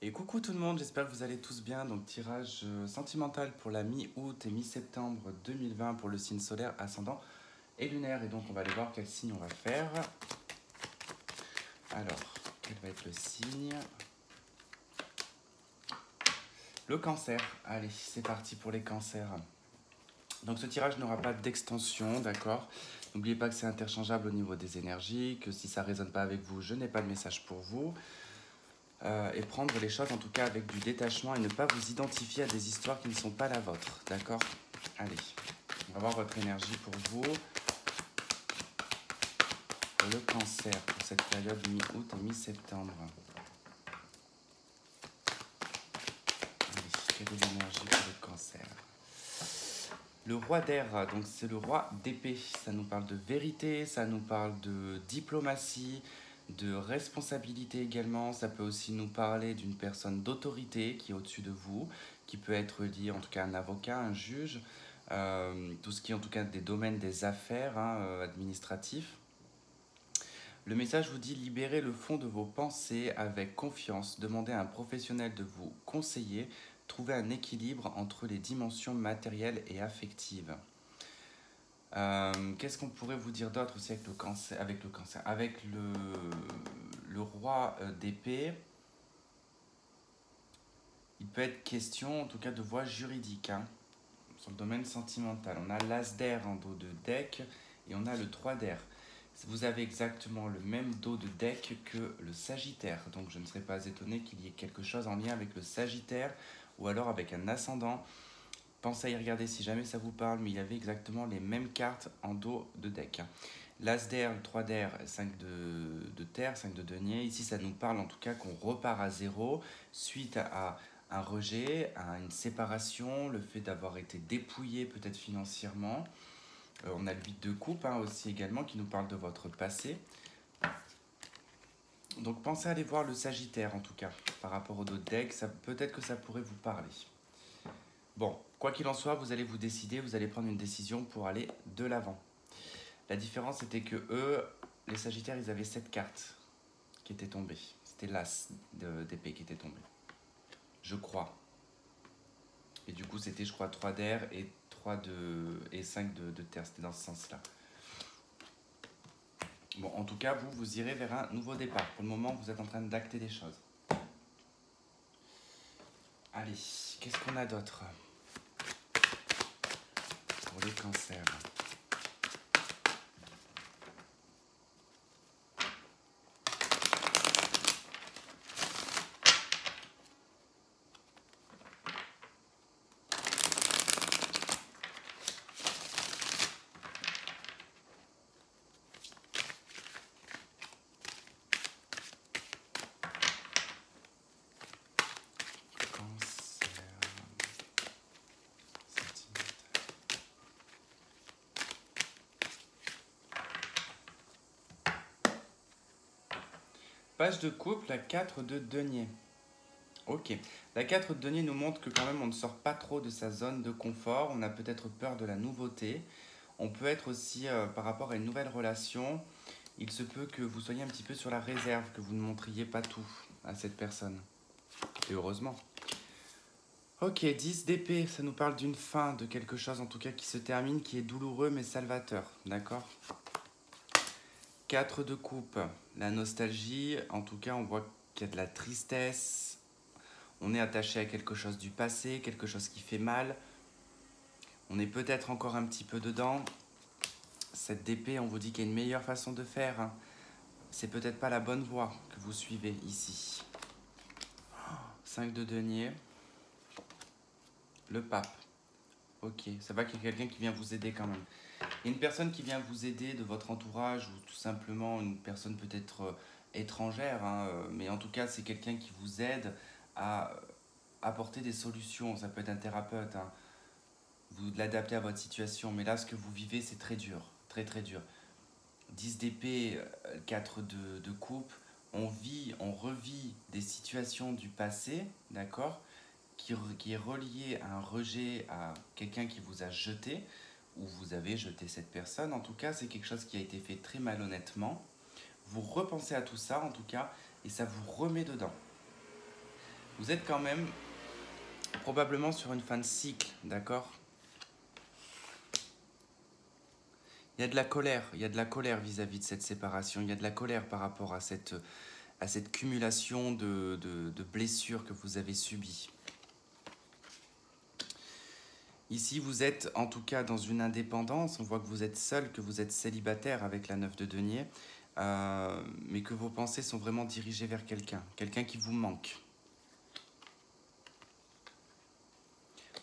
Et coucou tout le monde, j'espère que vous allez tous bien. Donc tirage sentimental pour la mi-août et mi-septembre 2020 pour le signe solaire, ascendant et lunaire. Et donc on va aller voir quel signe on va faire. Alors, quel va être le signe? Le cancer. Allez, c'est parti pour les cancers. Donc ce tirage n'aura pas d'extension, d'accord? N'oubliez pas que c'est interchangeable au niveau des énergies, que si ça ne résonne pas avec vous, je n'ai pas de message pour vous. Et prendre les choses en tout cas avec du détachement et ne pas vous identifier à des histoires qui ne sont pas la vôtre, d'accord? Allez, on va voir votre énergie pour vous, pour le cancer, pour cette période mi-août et mi-septembre. Allez, quelle est l'énergie pour le cancer? Le roi d'air, donc c'est le roi d'épée, ça nous parle de vérité, ça nous parle de diplomatie, de responsabilité également. Ça peut aussi nous parler d'une personne d'autorité qui est au-dessus de vous, qui peut être liée en tout cas à un avocat, un juge, tout ce qui est en tout cas des domaines des affaires administratifs. Le message vous dit libérez le fond de vos pensées avec confiance, demandez à un professionnel de vous conseiller, trouvez un équilibre entre les dimensions matérielles et affectives. Qu'est-ce qu'on pourrait vous dire d'autre aussi avec le cancer, avec le roi d'épée? Il peut être question en tout cas de voie juridique sur le domaine sentimental. On a l'as d'air en dos de deck et on a le 3 d'air. Vous avez exactement le même dos de deck que le Sagittaire, donc je ne serais pas étonné qu'il y ait quelque chose en lien avec le Sagittaire ou alors avec un ascendant. Pensez à y regarder si jamais ça vous parle, mais il y avait exactement les mêmes cartes en dos de deck. L'As d'air, le 3 d'air, 5 de terre, 5 de denier. Ici, ça nous parle en tout cas qu'on repart à zéro suite à un rejet, à une séparation, le fait d'avoir été dépouillé peut-être financièrement. On a le 8 de coupe aussi également qui nous parle de votre passé. Donc pensez à aller voir le Sagittaire en tout cas par rapport au dos de deck, peut-être que ça pourrait vous parler. Bon, quoi qu'il en soit, vous allez vous décider, vous allez prendre une décision pour aller de l'avant. La différence était que eux, les Sagittaires, ils avaient 7 cartes qui étaient tombées. C'était l'As d'épée qui était tombé. Je crois. Et du coup, c'était, je crois, 3 d'air et 5 de terre. C'était dans ce sens-là. Bon, en tout cas, vous irez vers un nouveau départ. Pour le moment, vous êtes en train d'acter des choses. Allez, qu'est-ce qu'on a d'autre pour les cancers? Page de couple, la 4 de denier. Ok, la 4 de denier nous montre que quand même on ne sort pas trop de sa zone de confort, on a peut-être peur de la nouveauté. On peut être aussi par rapport à une nouvelle relation, il se peut que vous soyez un petit peu sur la réserve, que vous ne montriez pas tout à cette personne. Et heureusement. Ok, 10 d'épée, ça nous parle d'une fin, de quelque chose en tout cas qui se termine, qui est douloureux mais salvateur, d'accord? 4 de coupe, la nostalgie, en tout cas on voit qu'il y a de la tristesse, on est attaché à quelque chose du passé, quelque chose qui fait mal, on est peut-être encore un petit peu dedans. Cette d'épée, on vous dit qu'il y a une meilleure façon de faire, c'est peut-être pas la bonne voie que vous suivez ici. 5 de denier, le pape, ok, ça va qu'il y a quelqu'un qui vient vous aider quand même. Il y a une personne qui vient vous aider de votre entourage ou tout simplement une personne peut-être étrangère, mais en tout cas c'est quelqu'un qui vous aide à apporter des solutions. Ça peut être un thérapeute, vous l'adaptez à votre situation, mais là ce que vous vivez c'est très dur, très très dur. 10 d'épée, 4 de coupe, on revit des situations du passé, d'accord, qui est relié à un rejet, à quelqu'un qui vous a jeté, ou vous avez jeté cette personne. En tout cas, c'est quelque chose qui a été fait très malhonnêtement. Vous repensez à tout ça, en tout cas, et ça vous remet dedans. Vous êtes quand même probablement sur une fin de cycle, d'accord? Il y a de la colère, il y a de la colère vis-à-vis de cette séparation, il y a de la colère par rapport à cette cumulation de blessures que vous avez subies. Ici, vous êtes en tout cas dans une indépendance, on voit que vous êtes seul, que vous êtes célibataire avec la 9 de denier, mais que vos pensées sont vraiment dirigées vers quelqu'un qui vous manque.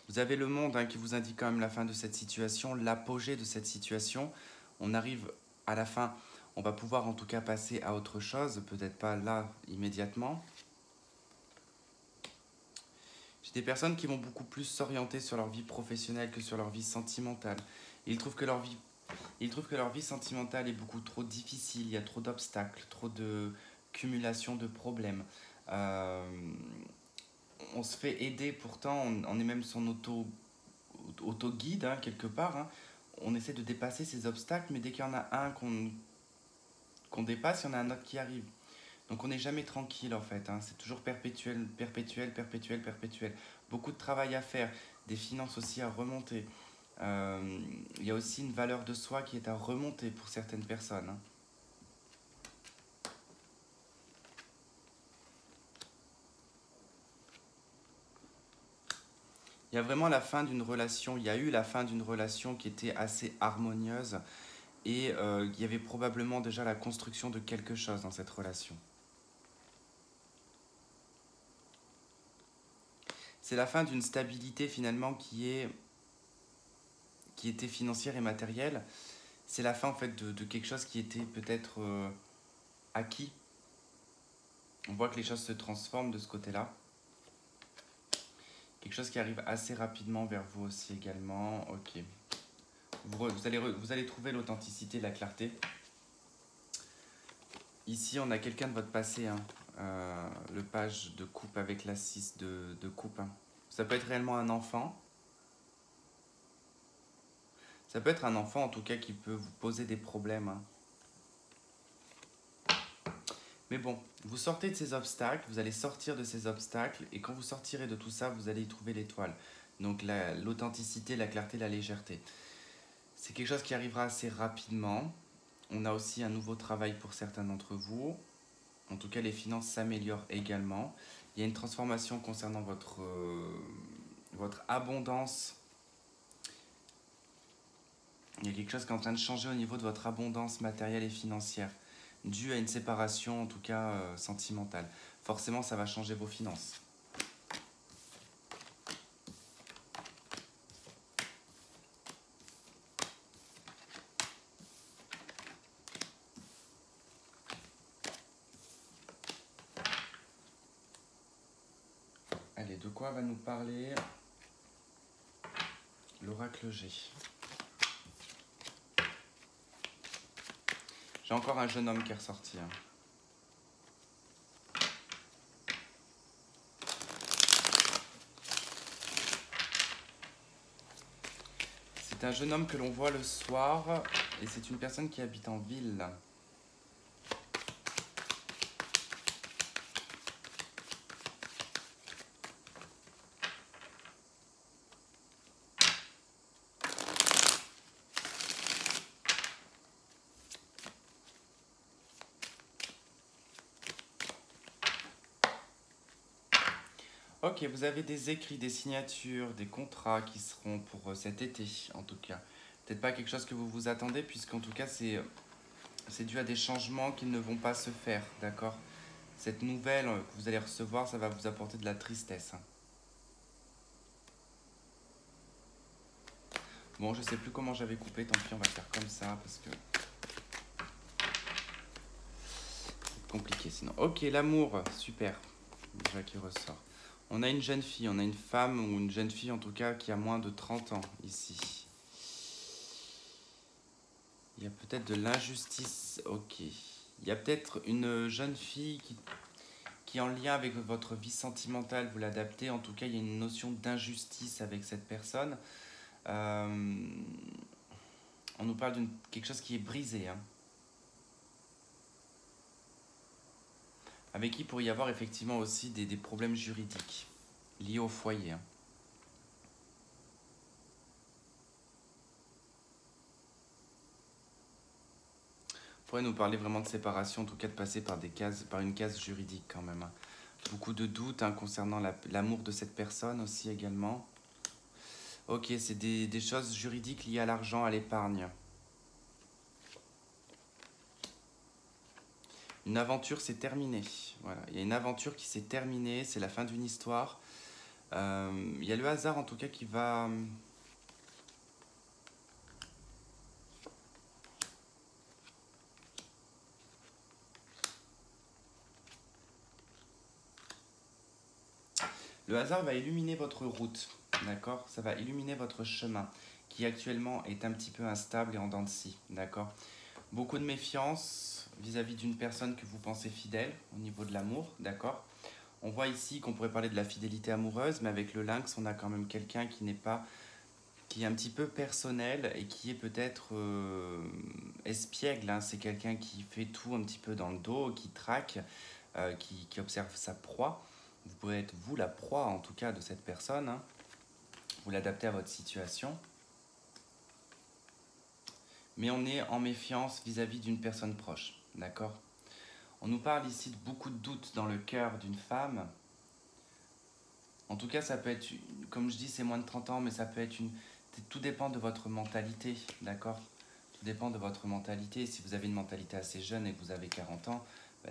Vous avez le monde qui vous indique quand même la fin de cette situation, l'apogée de cette situation. On arrive à la fin, on va pouvoir en tout cas passer à autre chose, peut-être pas là immédiatement. J'ai des personnes qui vont beaucoup plus s'orienter sur leur vie professionnelle que sur leur vie sentimentale. Ils trouvent que leur vie sentimentale est beaucoup trop difficile, il y a trop d'obstacles, trop de cumulation de problèmes. On se fait aider pourtant, on est même son auto-guide quelque part. On essaie de dépasser ces obstacles, mais dès qu'il y en a un qu'on dépasse, il y en a un autre qui arrive. Donc on n'est jamais tranquille en fait, c'est toujours perpétuel, perpétuel, perpétuel, perpétuel. Beaucoup de travail à faire, des finances aussi à remonter. Il y a aussi une valeur de soi qui est à remonter pour certaines personnes. Il y a vraiment la fin d'une relation, il y a eu la fin d'une relation qui était assez harmonieuse et il y avait probablement déjà la construction de quelque chose dans cette relation. C'est la fin d'une stabilité finalement qui était financière et matérielle. C'est la fin en fait de quelque chose qui était peut-être acquis. On voit que les choses se transforment de ce côté-là. Quelque chose qui arrive assez rapidement vers vous aussi également. Ok. Vous allez trouver l'authenticité, la clarté. Ici, on a quelqu'un de votre passé. Le page de coupe avec la 6 de coupe. Ça peut être réellement un enfant. Ça peut être un enfant en tout cas qui peut vous poser des problèmes. Mais bon, vous sortez de ces obstacles, vous allez sortir de ces obstacles, et quand vous sortirez de tout ça, vous allez y trouver l'étoile. Donc l'authenticité, la clarté, la légèreté. C'est quelque chose qui arrivera assez rapidement. On a aussi un nouveau travail pour certains d'entre vous. En tout cas, les finances s'améliorent également. Il y a une transformation concernant votre abondance. Il y a quelque chose qui est en train de changer au niveau de votre abondance matérielle et financière, dû à une séparation, en tout cas sentimentale. Forcément, ça va changer vos finances. Allez, de quoi va nous parler l'oracle G? J'ai encore un jeune homme qui est ressorti. C'est un jeune homme que l'on voit le soir et c'est une personne qui habite en ville. Ok, vous avez des écrits, des signatures, des contrats qui seront pour cet été, en tout cas. Peut-être pas quelque chose que vous vous attendez, puisqu'en tout cas, c'est dû à des changements qui ne vont pas se faire, d'accord? Cette nouvelle que vous allez recevoir, ça va vous apporter de la tristesse. Bon, je sais plus comment j'avais coupé, tant pis, on va faire comme ça, parce que c'est compliqué sinon. Ok, l'amour, super, déjà qui ressort. On a une jeune fille, on a une femme ou une jeune fille en tout cas qui a moins de 30 ans ici. Il y a peut-être de l'injustice, ok. Il y a peut-être une jeune fille qui est en lien avec votre vie sentimentale, vous l'adaptez. En tout cas, il y a une notion d'injustice avec cette personne. On nous parle quelque chose qui est brisé. avec qui il pourrait y avoir effectivement aussi des problèmes juridiques liés au foyer. Pourrait nous parler vraiment de séparation, en tout cas de passer par une case juridique quand même. Beaucoup de doutes concernant l'amour de cette personne aussi également. Ok, c'est des choses juridiques liées à l'argent, à l'épargne. Une aventure s'est terminée. Voilà, il y a une aventure qui s'est terminée, c'est la fin d'une histoire. Il y a le hasard en tout cas qui va... Le hasard va illuminer votre route, d'accord? Ça va illuminer votre chemin, qui actuellement est un petit peu instable et en dents de scie, d'accord? Beaucoup de méfiance vis-à-vis d'une personne que vous pensez fidèle au niveau de l'amour, d'accord? On voit ici qu'on pourrait parler de la fidélité amoureuse, mais avec le lynx, on a quand même quelqu'un qui n'est pas... qui est un petit peu personnel et qui est peut-être espiègle, hein. C'est quelqu'un qui fait tout un petit peu dans le dos, qui traque, qui observe sa proie. Vous pouvez être, vous, la proie, en tout cas, de cette personne. Hein. Vous l'adaptez à votre situation. Mais on est en méfiance vis-à-vis d'une personne proche. D'accord? On nous parle ici de beaucoup de doutes dans le cœur d'une femme. En tout cas, ça peut être, comme je dis, c'est moins de 30 ans, mais ça peut être une... Tout dépend de votre mentalité, d'accord? Tout dépend de votre mentalité. Si vous avez une mentalité assez jeune et que vous avez 40 ans,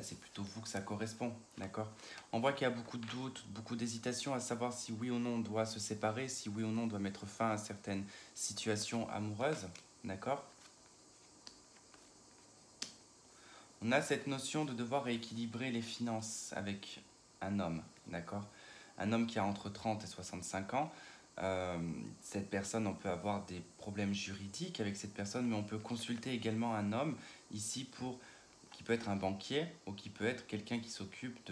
c'est plutôt vous que ça correspond, d'accord? On voit qu'il y a beaucoup de doutes, beaucoup d'hésitations à savoir si oui ou non on doit se séparer, si oui ou non on doit mettre fin à certaines situations amoureuses, d'accord? On a cette notion de devoir rééquilibrer les finances avec un homme, d'accord? Un homme qui a entre 30 et 65 ans. Cette personne, on peut avoir des problèmes juridiques avec cette personne, mais on peut consulter également un homme ici qui peut être un banquier ou qui peut être quelqu'un qui s'occupe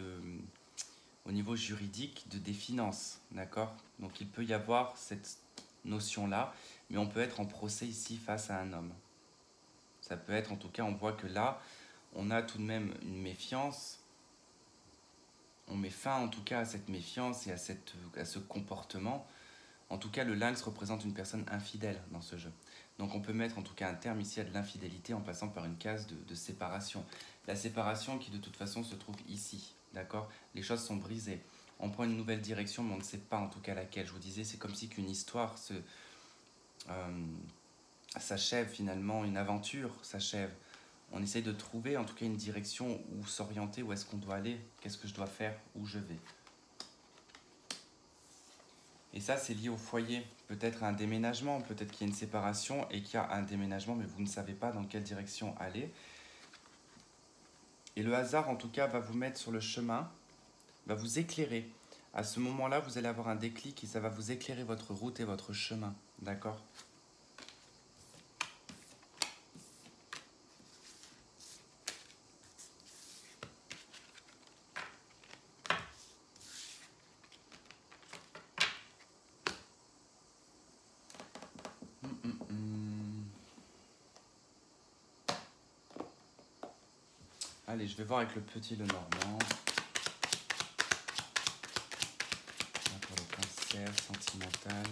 au niveau juridique des finances, d'accord? Donc il peut y avoir cette notion-là, mais on peut être en procès ici face à un homme. Ça peut être, en tout cas, on voit que là, on a tout de même une méfiance. On met fin en tout cas à cette méfiance et à ce comportement. En tout cas, le lynx représente une personne infidèle dans ce jeu. Donc on peut mettre en tout cas un terme ici à de l'infidélité en passant par une case de séparation. La séparation qui de toute façon se trouve ici, d'accord? Les choses sont brisées. On prend une nouvelle direction, mais on ne sait pas en tout cas laquelle. Je vous disais, c'est comme si qu'une histoire s'achève finalement, une aventure s'achève. On essaye de trouver en tout cas une direction où s'orienter, où est-ce qu'on doit aller, qu'est-ce que je dois faire, où je vais. Et ça, c'est lié au foyer. Peut-être un déménagement, peut-être qu'il y a une séparation et qu'il y a un déménagement, mais vous ne savez pas dans quelle direction aller. Et le hasard, en tout cas, va vous mettre sur le chemin, va vous éclairer. À ce moment-là, vous allez avoir un déclic et ça va vous éclairer votre route et votre chemin. D'accord ? Allez, je vais voir avec le petit Lenormand. Là pour le cancer sentimental.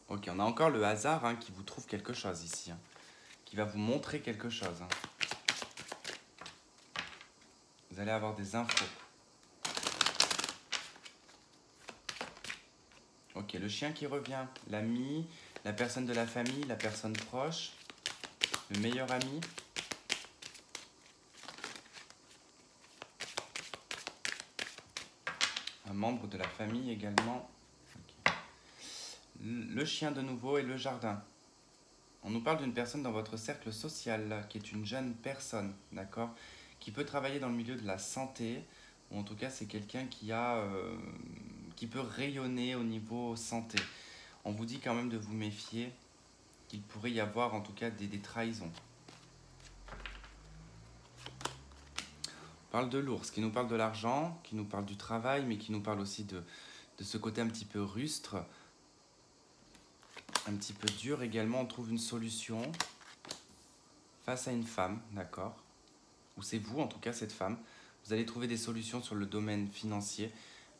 Ok, on a encore le hasard qui vous trouve quelque chose ici. Qui va vous montrer quelque chose. Vous allez avoir des infos. Ok, le chien qui revient. L'ami, la personne de la famille, la personne proche. Le meilleur ami. Un membre de la famille également. Okay. Le chien de nouveau et le jardin. On nous parle d'une personne dans votre cercle social, qui est une jeune personne, d'accord, qui peut travailler dans le milieu de la santé, ou en tout cas c'est quelqu'un qui peut rayonner au niveau santé. On vous dit quand même de vous méfier, qu'il pourrait y avoir en tout cas des trahisons. On parle de l'ours, qui nous parle de l'argent, qui nous parle du travail, mais qui nous parle aussi de ce côté un petit peu rustre, un petit peu dur également. On trouve une solution face à une femme, d'accord? Ou c'est vous, en tout cas, cette femme. Vous allez trouver des solutions sur le domaine financier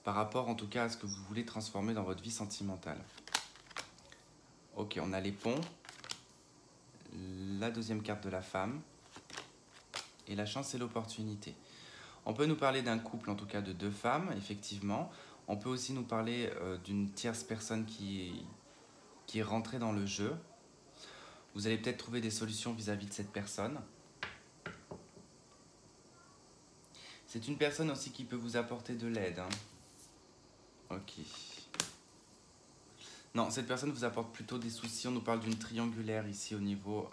par rapport en tout cas à ce que vous voulez transformer dans votre vie sentimentale. Ok, on a les ponts, la deuxième carte de la femme et la chance et l'opportunité. On peut nous parler d'un couple, en tout cas de deux femmes, effectivement. On peut aussi nous parler d'une tierce personne qui est rentrée dans le jeu. Vous allez peut-être trouver des solutions vis-à-vis de cette personne. C'est une personne aussi qui peut vous apporter de l'aide. Hein. Ok. Non, cette personne vous apporte plutôt des soucis. On nous parle d'une triangulaire ici au niveau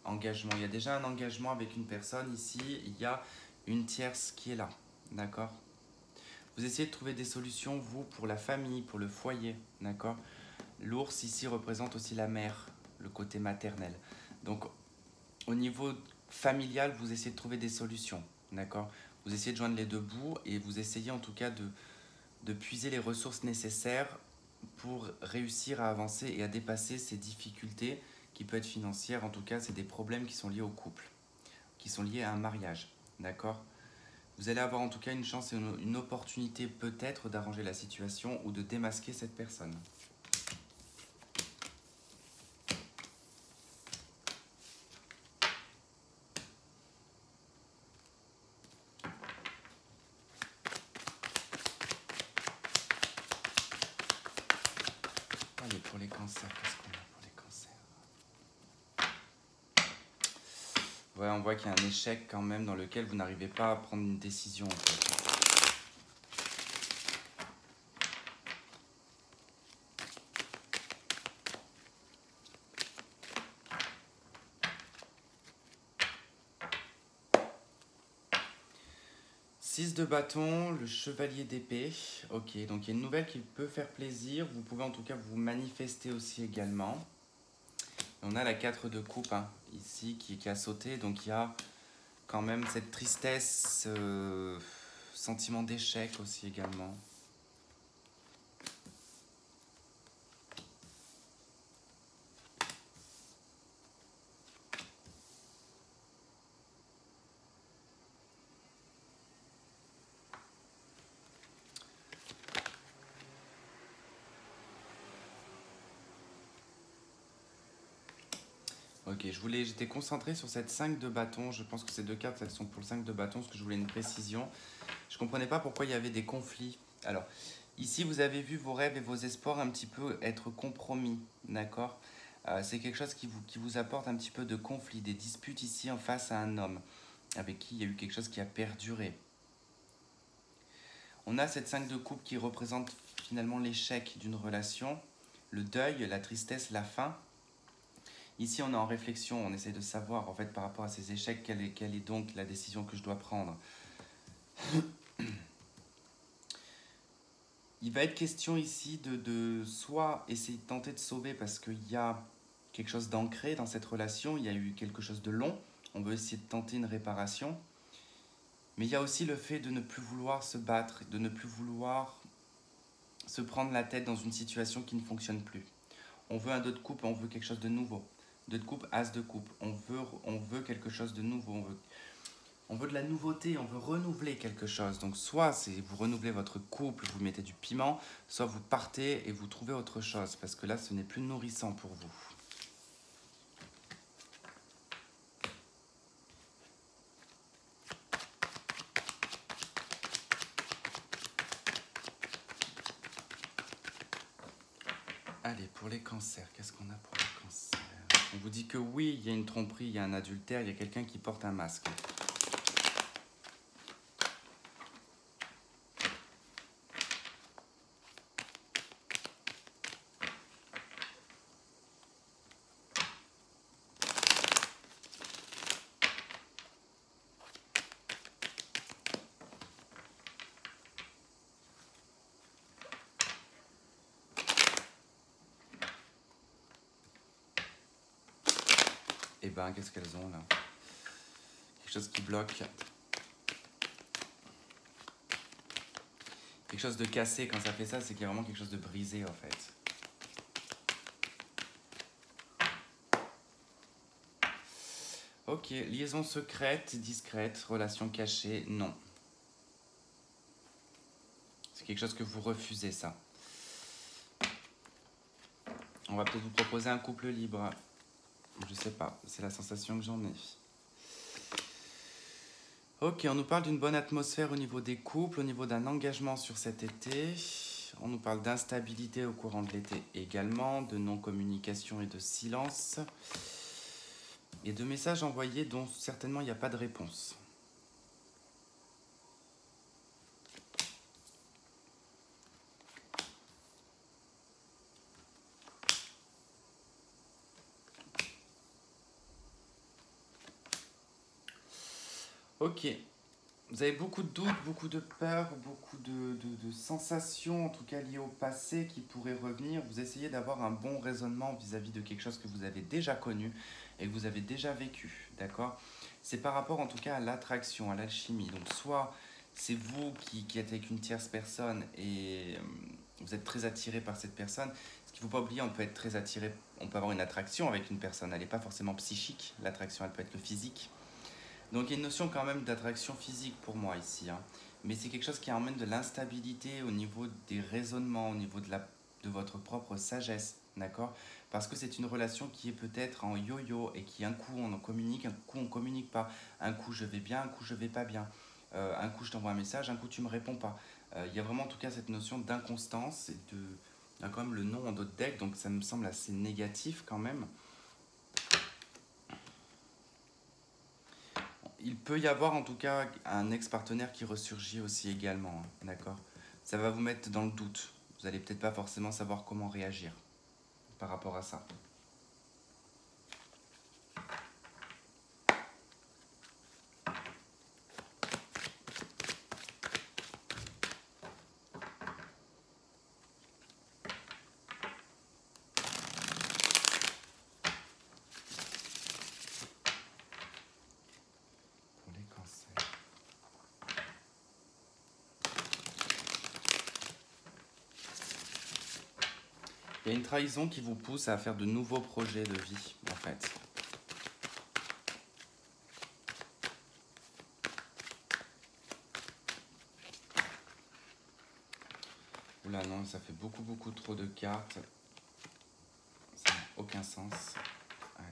engagement. Il y a déjà un engagement avec une personne. Ici, il y a une tierce qui est là. D'accord ? Vous essayez de trouver des solutions, vous, pour la famille, pour le foyer. D'accord ? L'ours ici représente aussi la mère, le côté maternel. Donc, au niveau familial, vous essayez de trouver des solutions. D'accord ? Vous essayez de joindre les deux bouts et vous essayez en tout cas de puiser les ressources nécessaires pour réussir à avancer et à dépasser ces difficultés qui peuvent être financières. En tout cas, c'est des problèmes qui sont liés au couple, qui sont liés à un mariage. D'accord ? Vous allez avoir en tout cas une chance et une opportunité peut-être d'arranger la situation ou de démasquer cette personne. Allez, pour les cancers, qu'est-ce qu'on a pour les cancers? Ouais, on voit qu'il y a un échec quand même dans lequel vous n'arrivez pas à prendre une décision en fait. 6 de bâton, le chevalier d'épée. Ok, donc il y a une nouvelle qui peut faire plaisir. Vous pouvez en tout cas vous manifester aussi également. Et on a la 4 de coupe hein, ici qui a sauté. Donc il y a quand même cette tristesse, sentiment d'échec aussi également. Ok, j'étais concentré sur cette 5 de bâton. Je pense que ces deux cartes, elles sont pour le 5 de bâton, parce que je voulais une précision. Je ne comprenais pas pourquoi il y avait des conflits. Alors, ici, vous avez vu vos rêves et vos espoirs un petit peu être compromis, d'accord ? C'est quelque chose qui vous apporte un petit peu de conflit, des disputes ici en face à un homme, avec qui il y a eu quelque chose qui a perduré. On a cette 5 de coupe qui représente finalement l'échec d'une relation, le deuil, la tristesse, la fin. Ici, on est en réflexion, on essaie de savoir en fait par rapport à ces échecs, quelle est donc la décision que je dois prendre. Il va être question ici de soit essayer de tenter de sauver parce qu'il y a quelque chose d'ancré dans cette relation, il y a eu quelque chose de long, on veut essayer de tenter une réparation. Mais il y a aussi le fait de ne plus vouloir se battre, de ne plus vouloir se prendre la tête dans une situation qui ne fonctionne plus. On veut un dos de coupe, on veut quelque chose de nouveau. Deux de coupe, as de coupe. On veut quelque chose de nouveau. On veut de la nouveauté, on veut renouveler quelque chose. Donc soit vous renouvelez votre couple, vous mettez du piment, soit vous partez et vous trouvez autre chose. Parce que là, ce n'est plus nourrissant pour vous. Allez, pour les cancers, qu'est-ce qu'on a pour les cancers? On vous dit que oui, il y a une tromperie, il y a un adultère, il y a quelqu'un qui porte un masque. Eh ben, qu'est-ce qu'elles ont là? Quelque chose qui bloque. Quelque chose de cassé, quand ça fait ça, c'est qu'il y a vraiment quelque chose de brisé en fait. Ok, liaison secrète, discrète, relation cachée, non. quelque chose que vous refusez, ça. On va peut-être vous proposer un couple libre. Je sais pas, c'est la sensation que j'en ai. Ok, on nous parle d'une bonne atmosphère au niveau des couples, au niveau d'un engagement sur cet été. On nous parle d'instabilité au courant de l'été également, de non-communication et de silence. Et de messages envoyés dont certainement il n'y a pas de réponse. Ok, vous avez beaucoup de doutes, beaucoup de peurs, beaucoup de sensations, en tout cas liées au passé, qui pourraient revenir. Vous essayez d'avoir un bon raisonnement vis-à-vis de quelque chose que vous avez déjà connu et que vous avez déjà vécu, d'accord? C'est par rapport en tout cas à l'attraction, à l'alchimie. Donc soit c'est vous qui êtes avec une tierce personne et vous êtes très attiré par cette personne. Ce qu'il ne faut pas oublier, on peut être très attiré, on peut avoir une attraction avec une personne. Elle n'est pas forcément psychique, l'attraction elle peut être le physique. Donc il y a une notion quand même d'attraction physique pour moi ici, hein. Mais c'est quelque chose qui emmène de l'instabilité au niveau des raisonnements, au niveau de votre propre sagesse, d'accord? Parce que c'est une relation qui est peut-être en yo-yo et qui un coup on en communique, un coup on ne communique pas. Un coup je vais bien, un coup je vais pas bien. Un coup je t'envoie un message, un coup tu me réponds pas. Il y a vraiment en tout cas cette notion d'inconstance et de... Il y a quand même le nom en d'autres decks, donc ça me semble assez négatif quand même. Il peut y avoir en tout cas un ex-partenaire qui ressurgit aussi également, hein, d'accord? Ça va vous mettre dans le doute. Vous n'allez peut-être pas forcément savoir comment réagir par rapport à ça. Pour les cancers. Il y a une trahison qui vous pousse à faire de nouveaux projets de vie, en fait. Oula non, ça fait beaucoup trop de cartes. Ça n'a aucun sens. Allez.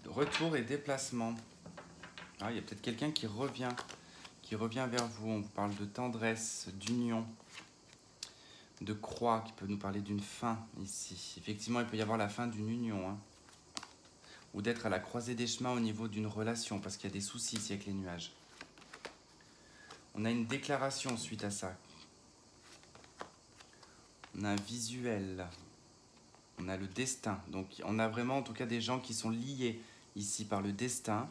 Retour et déplacement. Ah, il y a peut-être quelqu'un qui revient vers vous. On vous parle de tendresse, d'union, de croix, qui peut nous parler d'une fin ici. Effectivement, il peut y avoir la fin d'une union, hein. Ou d'être à la croisée des chemins au niveau d'une relation, parce qu'il y a des soucis ici avec les nuages. On a une déclaration suite à ça. On a un visuel. On a le destin. Donc on a vraiment en tout cas des gens qui sont liés ici par le destin.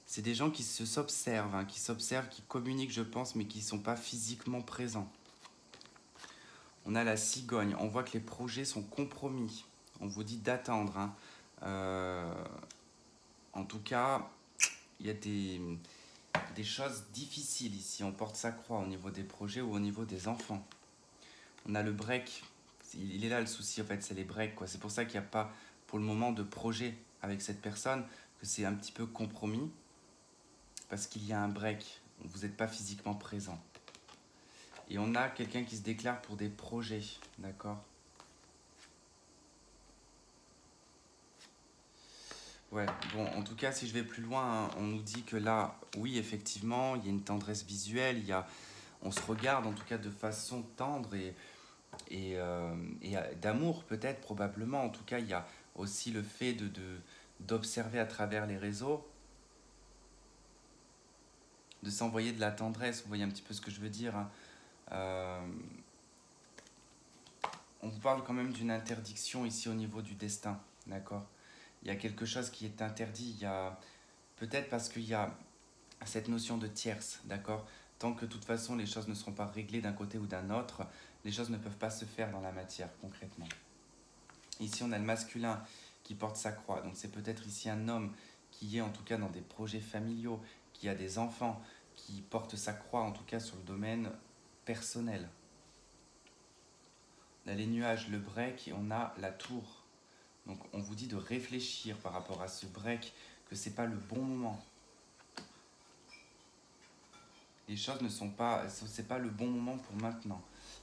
C'est des gens qui s'observent, hein, qui communiquent, je pense, mais qui ne sont pas physiquement présents. On a la cigogne. On voit que les projets sont compromis. On vous dit d'attendre, hein. En tout cas, il y a des choses difficiles ici. On porte sa croix au niveau des projets ou au niveau des enfants. On a le break. Il est là le souci, en fait, c'est les breaks, quoi. C'est pour ça qu'il n'y a pas, pour le moment, de projet avec cette personne, que c'est un petit peu compromis, parce qu'il y a un break. Vous n'êtes pas physiquement présent. Et on a quelqu'un qui se déclare pour des projets, d'accord? Ouais, bon, en tout cas, si je vais plus loin, hein, on nous dit que là, oui, effectivement, il y a une tendresse visuelle, on se regarde en tout cas de façon tendre et d'amour peut-être, probablement. En tout cas, il y a aussi le fait d'observer à travers les réseaux, de s'envoyer de la tendresse, vous voyez un petit peu ce que je veux dire, hein. On vous parle quand même d'une interdiction ici au niveau du destin, d'accord? Il y a quelque chose qui est interdit, il y a peut-être parce qu'il y a cette notion de tierce, d'accord? Tant que de toute façon les choses ne seront pas réglées d'un côté ou d'un autre, les choses ne peuvent pas se faire dans la matière concrètement. Ici on a le masculin qui porte sa croix, donc c'est peut-être ici un homme qui est en tout cas dans des projets familiaux, qui a des enfants, qui porte sa croix, en tout cas sur le domaine personnel. On a les nuages, le break, et on a la tour. Donc on vous dit de réfléchir par rapport à ce break, que ce n'est pas le bon moment. Les choses ne sont pas, c'est pas le bon moment pour maintenant.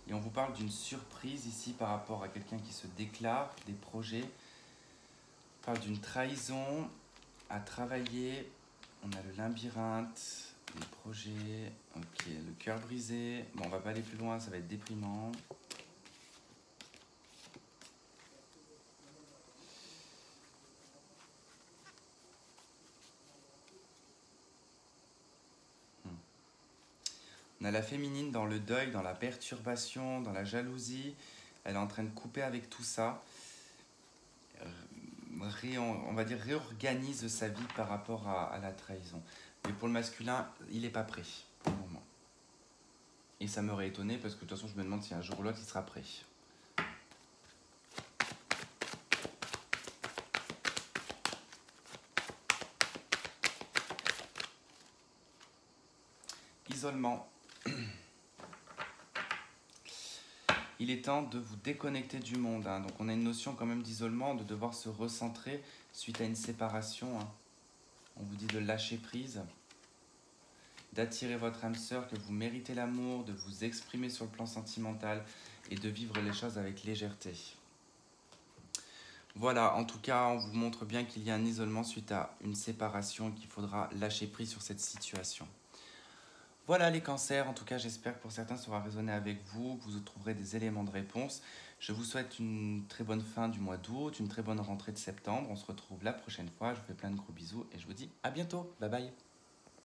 Et on vous parle d'une surprise ici par rapport à quelqu'un qui se déclare, des projets. On parle d'une trahison à travailler. On a le labyrinthe, les projets, ok, le cœur brisé. Bon, on va pas aller plus loin, ça va être déprimant. On a la féminine dans le deuil, dans la perturbation, dans la jalousie. Elle est en train de couper avec tout ça. On va dire réorganise sa vie par rapport à la trahison. Mais pour le masculin, il n'est pas prêt pour le moment. Et ça m'aurait étonné parce que de toute façon, je me demande si un jour ou l'autre, il sera prêt. Isolement. Il est temps de vous déconnecter du monde. Donc on a une notion quand même d'isolement, de devoir se recentrer suite à une séparation. On vous dit de lâcher prise, d'attirer votre âme sœur, que vous méritez l'amour, de vous exprimer sur le plan sentimental et de vivre les choses avec légèreté. Voilà, en tout cas, on vous montre bien qu'il y a un isolement suite à une séparation et qu'il faudra lâcher prise sur cette situation. Voilà les cancers, en tout cas j'espère que pour certains ça aura résonné avec vous, que vous trouverez des éléments de réponse. Je vous souhaite une très bonne fin du mois d'août, une très bonne rentrée de septembre. On se retrouve la prochaine fois, je vous fais plein de gros bisous et je vous dis à bientôt, bye bye.